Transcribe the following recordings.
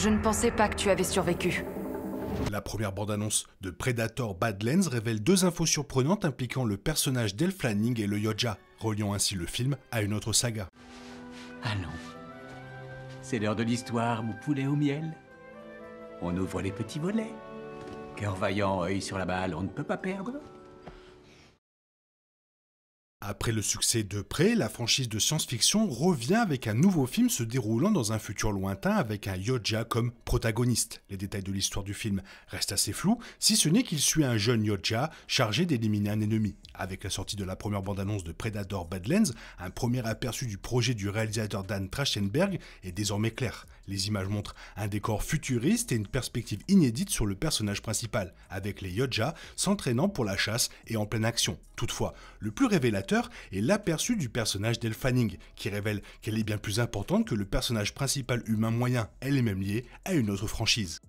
Je ne pensais pas que tu avais survécu. La première bande-annonce de Predator Badlands révèle deux infos surprenantes impliquant le personnage d'Elle Fanning et le Yoja, reliant ainsi le film à une autre saga. Allons. C'est l'heure de l'histoire, mon poulet au miel. On ouvre les petits volets. Cœur vaillant, œil sur la balle, on ne peut pas perdre. Après le succès de Prey, la franchise de science-fiction revient avec un nouveau film se déroulant dans un futur lointain avec un Yoja comme protagoniste. Les détails de l'histoire du film restent assez flous, si ce n'est qu'il suit un jeune Yoja chargé d'éliminer un ennemi. Avec la sortie de la première bande-annonce de Predator Badlands, un premier aperçu du projet du réalisateur Dan Trachtenberg est désormais clair. Les images montrent un décor futuriste et une perspective inédite sur le personnage principal, avec les Yoja s'entraînant pour la chasse et en pleine action. Toutefois, le plus révélateur est l'aperçu du personnage d'Elle Fanning, qui révèle qu'elle est bien plus importante que le personnage principal humain moyen, elle est même liée à une autre franchise.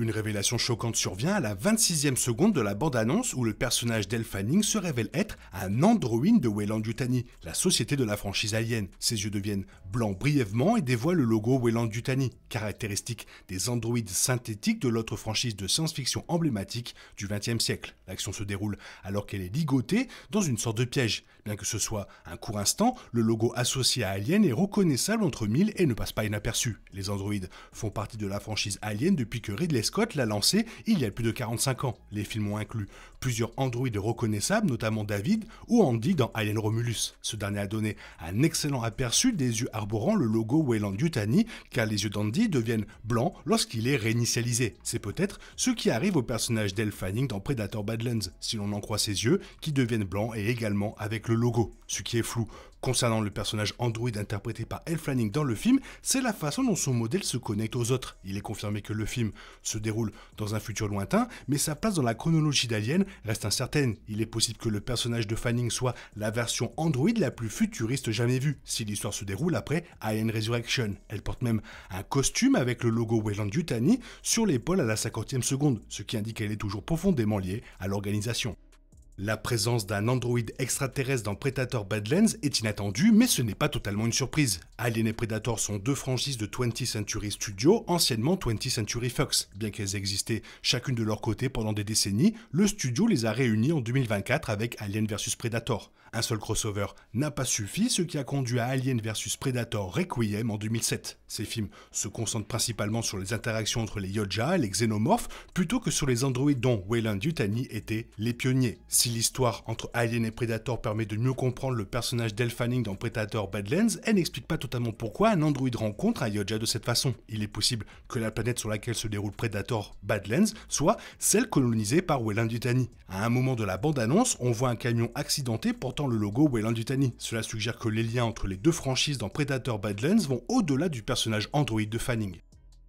Une révélation choquante survient à la 26e seconde de la bande-annonce où le personnage d'Elle Fanning se révèle être un androïde de Weyland-Yutani, la société de la franchise Alien. Ses yeux deviennent blancs brièvement et dévoilent le logo Weyland-Yutani, caractéristique des androïdes synthétiques de l'autre franchise de science-fiction emblématique du XXe siècle. L'action se déroule alors qu'elle est ligotée dans une sorte de piège. Bien que ce soit un court instant, le logo associé à Alien est reconnaissable entre mille et ne passe pas inaperçu. Les androïdes font partie de la franchise Alien depuis que Ridley Scott l'a lancé il y a plus de 45 ans. Les films ont inclus plusieurs androïdes reconnaissables, notamment David ou Andy dans Alien Romulus. Ce dernier a donné un excellent aperçu des yeux arborant le logo Weyland-Yutani, car les yeux d'Andy deviennent blancs lorsqu'il est réinitialisé. C'est peut-être ce qui arrive au personnage d'Elle Fanning dans Predator Badlands, si l'on en croit ses yeux, qui deviennent blancs et également avec le logo. Ce qui est flou concernant le personnage Android interprété par Elle Fanning dans le film, c'est la façon dont son modèle se connecte aux autres. Il est confirmé que le film se déroule dans un futur lointain, mais sa place dans la chronologie d'Alien reste incertaine. Il est possible que le personnage de Fanning soit la version Android la plus futuriste jamais vue, si l'histoire se déroule après Alien Resurrection. Elle porte même un costume avec le logo Weyland-Yutani sur l'épaule à la 50e seconde, ce qui indique qu'elle est toujours profondément liée à l'organisation. La présence d'un androïde extraterrestre dans Predator Badlands est inattendue, mais ce n'est pas totalement une surprise. Alien et Predator sont deux franchises de 20th Century Studios, anciennement 20th Century Fox. Bien qu'elles existaient chacune de leur côté pendant des décennies, le studio les a réunies en 2024 avec Alien vs Predator. Un seul crossover n'a pas suffi, ce qui a conduit à Alien vs Predator Requiem en 2007. Ces films se concentrent principalement sur les interactions entre les Yoja et les xénomorphes, plutôt que sur les androïdes dont Weyland-Yutani était les pionniers. Si l'histoire entre Alien et Predator permet de mieux comprendre le personnage d'Elle Fanning dans Predator Badlands, elle n'explique pas totalement pourquoi un androïde rencontre un Yoja de cette façon. Il est possible que la planète sur laquelle se déroule Predator Badlands soit celle colonisée par Weyland-Yutani. À un moment de la bande-annonce, on voit un camion accidenté portant le logo Weyland-Yutani. Cela suggère que les liens entre les deux franchises dans Predator Badlands vont au-delà du personnage Android de Fanning.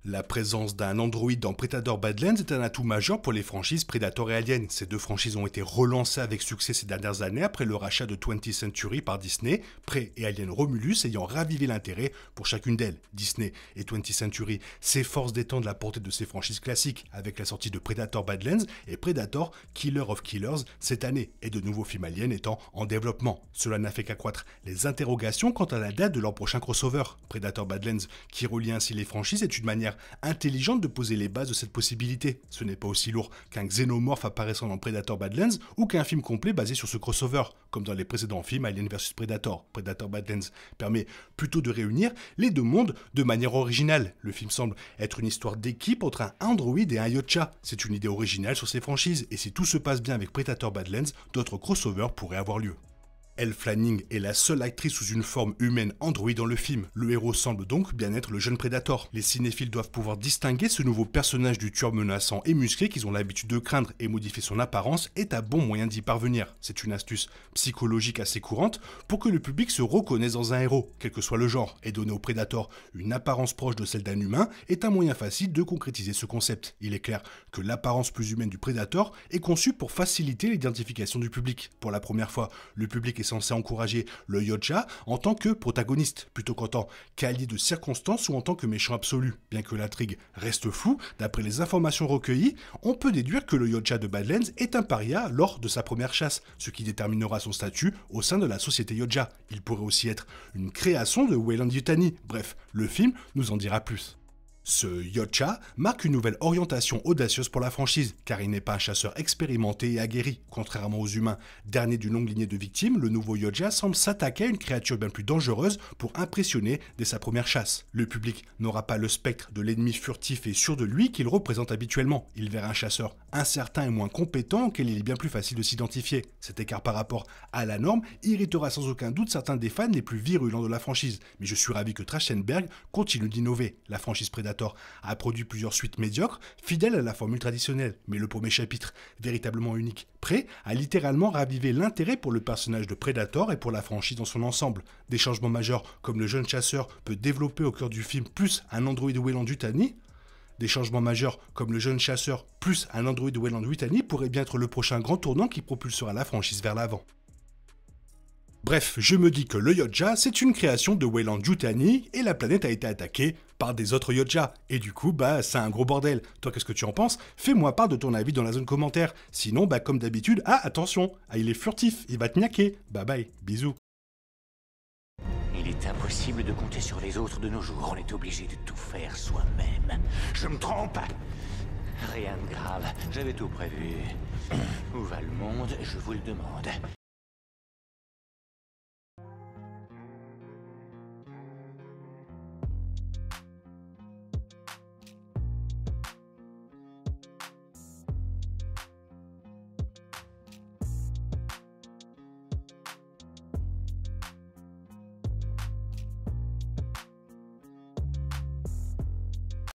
La présence d'un androïde dans Predator Badlands est un atout majeur pour les franchises Predator et Alien. Ces deux franchises ont été relancées avec succès ces dernières années après le rachat de 20th Century par Disney, Prey et Alien Romulus ayant ravivé l'intérêt pour chacune d'elles. Disney et 20th Century s'efforcent d'étendre la portée de ces franchises classiques avec la sortie de Predator Badlands et Predator Killer of Killers cette année et de nouveaux films aliens étant en développement. Cela n'a fait qu'accroître les interrogations quant à la date de leur prochain crossover. Predator Badlands, qui relie ainsi les franchises, est une manière intelligente de poser les bases de cette possibilité. Ce n'est pas aussi lourd qu'un xénomorphe apparaissant dans Predator Badlands ou qu'un film complet basé sur ce crossover, comme dans les précédents films Alien vs Predator. Predator Badlands permet plutôt de réunir les deux mondes de manière originale. Le film semble être une histoire d'équipe entre un androïde et un Yoja. C'est une idée originale sur ces franchises, et si tout se passe bien avec Predator Badlands, d'autres crossovers pourraient avoir lieu. Elle Fanning est la seule actrice sous une forme humaine android dans le film. Le héros semble donc bien être le jeune Predator. Les cinéphiles doivent pouvoir distinguer ce nouveau personnage du tueur menaçant et musclé qu'ils ont l'habitude de craindre, et modifier son apparence est un bon moyen d'y parvenir. C'est une astuce psychologique assez courante pour que le public se reconnaisse dans un héros, quel que soit le genre, et donner au Predator une apparence proche de celle d'un humain est un moyen facile de concrétiser ce concept. Il est clair que l'apparence plus humaine du Predator est conçue pour faciliter l'identification du public. Pour la première fois, le public est censé encourager le Yoja en tant que protagoniste, plutôt qu'en tant qu'allié de circonstance ou en tant que méchant absolu. Bien que l'intrigue reste floue, d'après les informations recueillies, on peut déduire que le Yoja de Badlands est un paria lors de sa première chasse, ce qui déterminera son statut au sein de la société Yoja. Il pourrait aussi être une création de Weyland-Yutani. Bref, le film nous en dira plus. Ce Yotcha marque une nouvelle orientation audacieuse pour la franchise, car il n'est pas un chasseur expérimenté et aguerri. Contrairement aux humains, dernier d'une longue lignée de victimes, le nouveau Yotcha semble s'attaquer à une créature bien plus dangereuse pour impressionner dès sa première chasse. Le public n'aura pas le spectre de l'ennemi furtif et sûr de lui qu'il représente habituellement. Il verra un chasseur incertain et moins compétent auquel il est bien plus facile de s'identifier. Cet écart par rapport à la norme irritera sans aucun doute certains des fans les plus virulents de la franchise. Mais je suis ravi que Trachtenberg continue d'innover. La franchise Predator a produit plusieurs suites médiocres, fidèles à la formule traditionnelle, mais le premier chapitre, véritablement unique, Prey, a littéralement ravivé l'intérêt pour le personnage de Predator et pour la franchise dans son ensemble. Des changements majeurs comme le jeune chasseur peut développer au cœur du film plus un androïde Weyland-Yutani, des changements majeurs comme le jeune chasseur plus un androïde Weyland-Yutani pourrait bien être le prochain grand tournant qui propulsera la franchise vers l'avant. Bref, je me dis que le Yotcha, c'est une création de Weyland-Yutani et la planète a été attaquée par des autres Yotcha. Et du coup, c'est un gros bordel. Toi, qu'est-ce que tu en penses? Fais-moi part de ton avis dans la zone commentaire. Sinon, comme d'habitude, attention, il est furtif, il va te niaquer. Bye bye, bisous. Il est impossible de compter sur les autres de nos jours. On est obligé de tout faire soi-même. Je me trompe? Rien de grave, j'avais tout prévu. Où va le monde, je vous le demande.